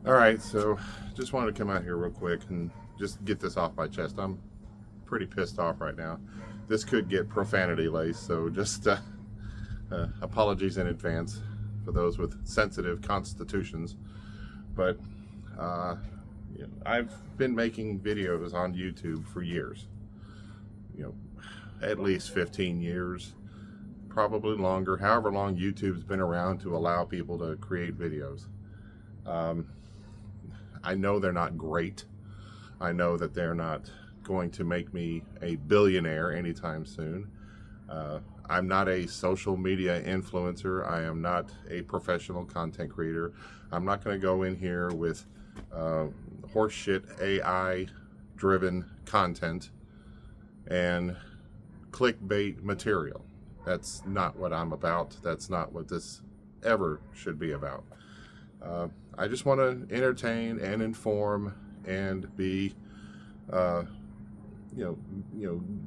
All right, so just wanted to come out here real quick and just get this off my chest. I'm pretty pissed off right now. This could get profanity laced, so just apologies in advance for those with sensitive constitutions. But I've been making videos on YouTube for years. At least 15 years, probably longer, however long YouTube's been around to allow people to create videos. I know they're not great. I know that they're not going to make me a billionaire anytime soon. I'm not a social media influencer. I am not a professional content creator. I'm not going to go in here with horseshit AI-driven content and clickbait material. That's not what I'm about. That's not what this ever should be about. I just want to entertain and inform and be,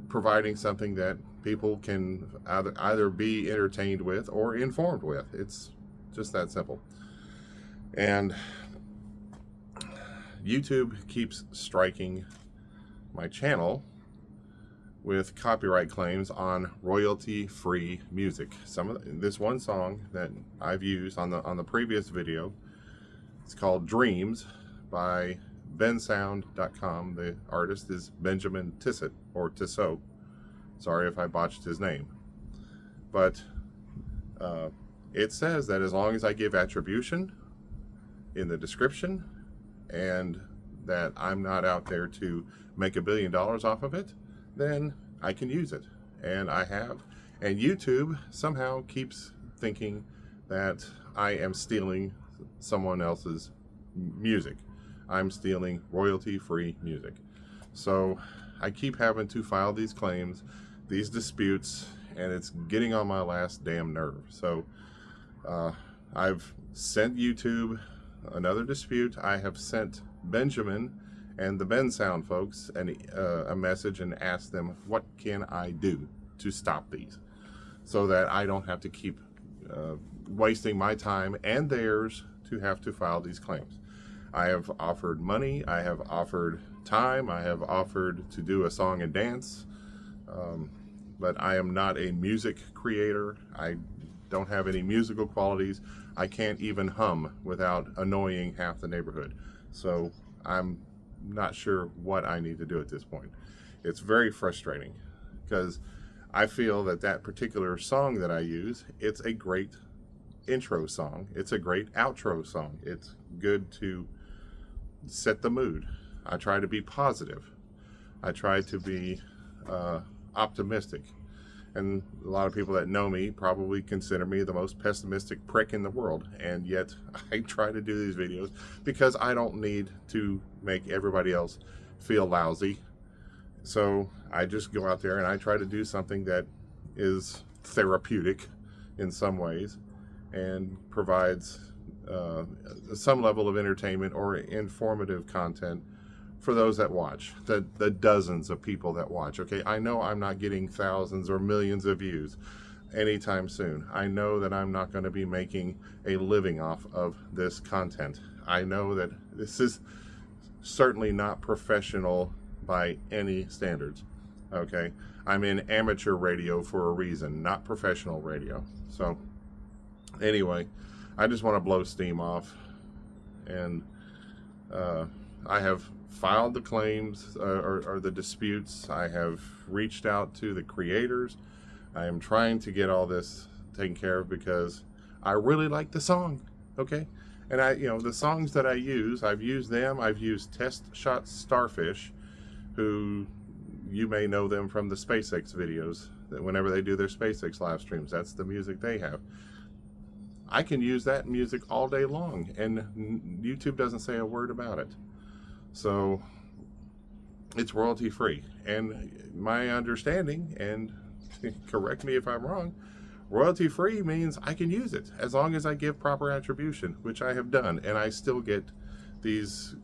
providing something that people can either be entertained with or informed with. It's just that simple. And YouTube keeps striking my channel with copyright claims on royalty-free music. This one song that I've used on the previous video, it's called Dreams by bensound.com. The artist is Benjamin Tissot, or Tissot. Sorry if I botched his name. But it says that as long as I give attribution in the description and that I'm not out there to make $1 billion off of it, then I can use it. And I have. And YouTube somehow keeps thinking that I am stealing someone else's music. I'm stealing royalty-free music. So I keep having to file these claims, these disputes, and it's getting on my last damn nerve. So I've sent YouTube another dispute. I have sent Benjamin and the Bensound folks a message and asked them, what can I do to stop these so that I don't have to keep wasting my time and theirs to have to file these claims. I have offered money, I have offered time, I have offered to do a song and dance, but I am not a music creator. I don't have any musical qualities. I can't even hum without annoying half the neighborhood. So I'm not sure what I need to do at this point. It's very frustrating because I feel that particular song that I use, it's a great intro song. It's a great outro song. It's good to set the mood. I try to be positive. I try to be optimistic. And a lot of people that know me probably consider me the most pessimistic prick in the world. And yet I try to do these videos because I don't need to make everybody else feel lousy. So I just go out there and I try to do something that is therapeutic in some ways and provides some level of entertainment or informative content for those that watch, the dozens of people that watch. Okay, I know I'm not getting thousands or millions of views anytime soon. I know that I'm not going to be making a living off of this content. I know that this is certainly not professional by any standards. Okay, I'm in amateur radio for a reason, not professional radio. So anyway, I just want to blow steam off, and I have filed the claims or the disputes. I have reached out to the creators. I am trying to get all this taken care of because I really like the song. Okay, and the songs that I've used them. I've used Test Shot Starfish, who you may know them from the SpaceX videos. That whenever they do their SpaceX live streams, that's the music they have. I can use that music all day long, and YouTube doesn't say a word about it. So it's royalty free. And my understanding, and correct me if I'm wrong, royalty free means I can use it as long as I give proper attribution, which I have done. And I still get these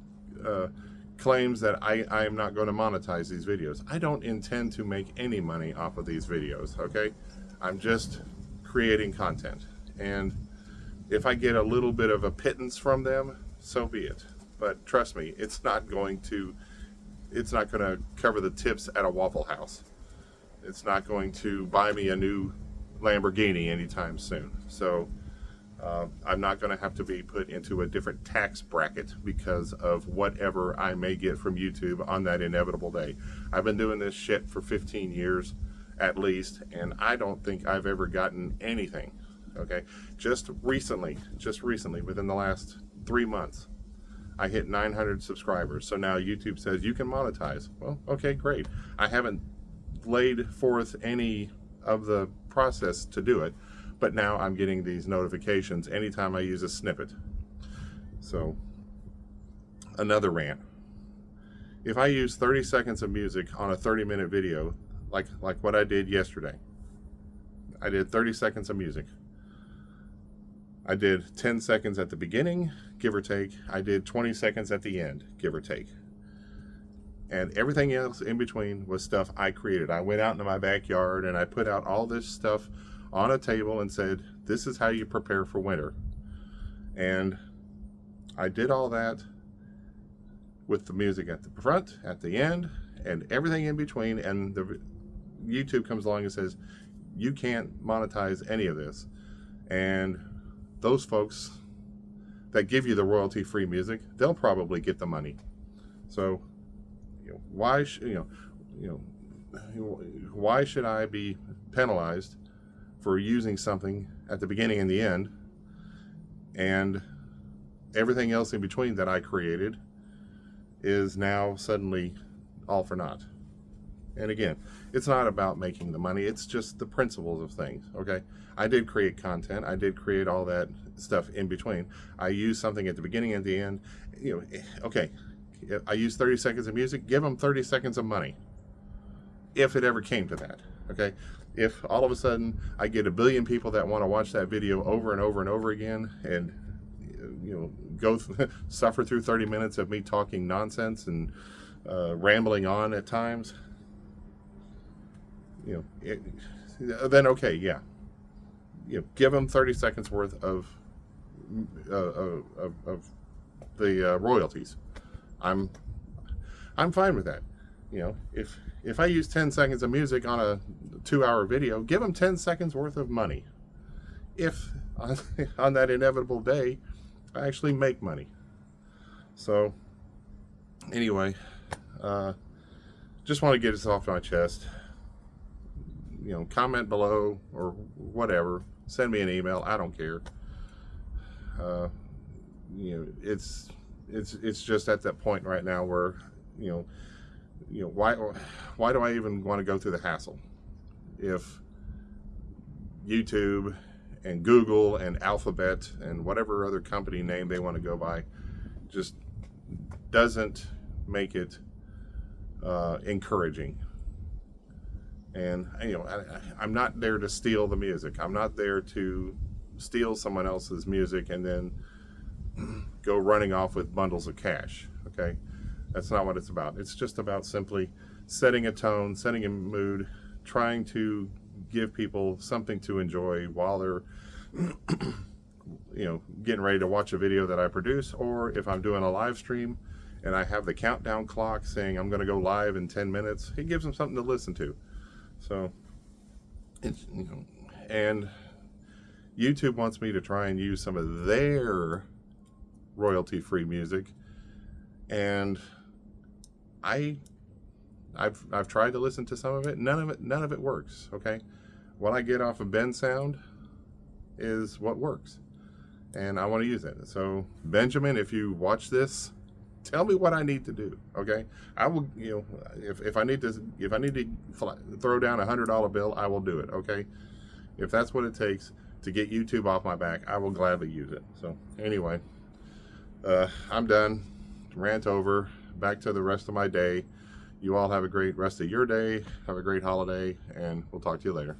claims that I am not going to monetize these videos. I don't intend to make any money off of these videos, okay? I'm just creating content. And if I get a little bit of a pittance from them, so be it. But trust me, it's not going to cover the tips at a Waffle House. It's not going to buy me a new Lamborghini anytime soon. So I'm not going to have to be put into a different tax bracket because of whatever I may get from YouTube on that inevitable day. I've been doing this shit for 15 years at least, and I don't think I've ever gotten anything. Okay, just recently, within the last 3 months, I hit 900 subscribers. So now YouTube says you can monetize. Well, okay, great. I haven't laid forth any of the process to do it, but now I'm getting these notifications anytime I use a snippet. So, another rant. If I use 30 seconds of music on a 30-minute video, like what I did yesterday, I did 30 seconds of music. I did 10 seconds at the beginning, give or take. I did 20 seconds at the end, give or take. And everything else in between was stuff I created. I went out into my backyard and I put out all this stuff on a table and said, this is how you prepare for winter. And I did all that with the music at the front, at the end, and everything in between. And the YouTube comes along and says, you can't monetize any of this. And those folks that give you the royalty-free music, they'll probably get the money. So, why should I be penalized for using something at the beginning and the end, and everything else in between that I created is now suddenly all for naught? And again, it's not about making the money, it's just the principles of things, okay? I did create content, I did create all that stuff in between. I used something at the beginning and the end, okay. I used 30 seconds of music, give them 30 seconds of money. If it ever came to that, okay? If all of a sudden I get 1 billion people that want to watch that video over and over and over again and, suffer through 30 minutes of me talking nonsense and rambling on at times, then okay, yeah. Give them 30 seconds worth of the royalties. I'm fine with that. If I use 10 seconds of music on a 2-hour video, give them 10 seconds worth of money. If on that inevitable day, I actually make money. So anyway, just want to get this off my chest. Comment below or whatever. Send me an email. I don't care. It's just at that point right now where, why do I even want to go through the hassle? If YouTube and Google and Alphabet and whatever other company name they want to go by just doesn't make it encouraging. And, I'm not there to steal the music. I'm not there to steal someone else's music and then go running off with bundles of cash, okay? That's not what it's about. It's just about simply setting a tone, setting a mood, trying to give people something to enjoy while they're, getting ready to watch a video that I produce, or if I'm doing a live stream and I have the countdown clock saying I'm going to go live in 10 minutes, it gives them something to listen to. So, it's, and YouTube wants me to try and use some of their royalty-free music, and I've tried to listen to some of it. None of it works. Okay, what I get off of Ben's sound is what works, and I want to use it. So Benjamin, if you watch this, tell me what I need to do. Okay, I will. If I need to throw down $100 bill, I will do it. Okay, if that's what it takes to get YouTube off my back, I will gladly use it. So anyway. I'm done. Rant over. Back to the rest of my day. You all have a great rest of your day. Have a great holiday, and we'll talk to you later.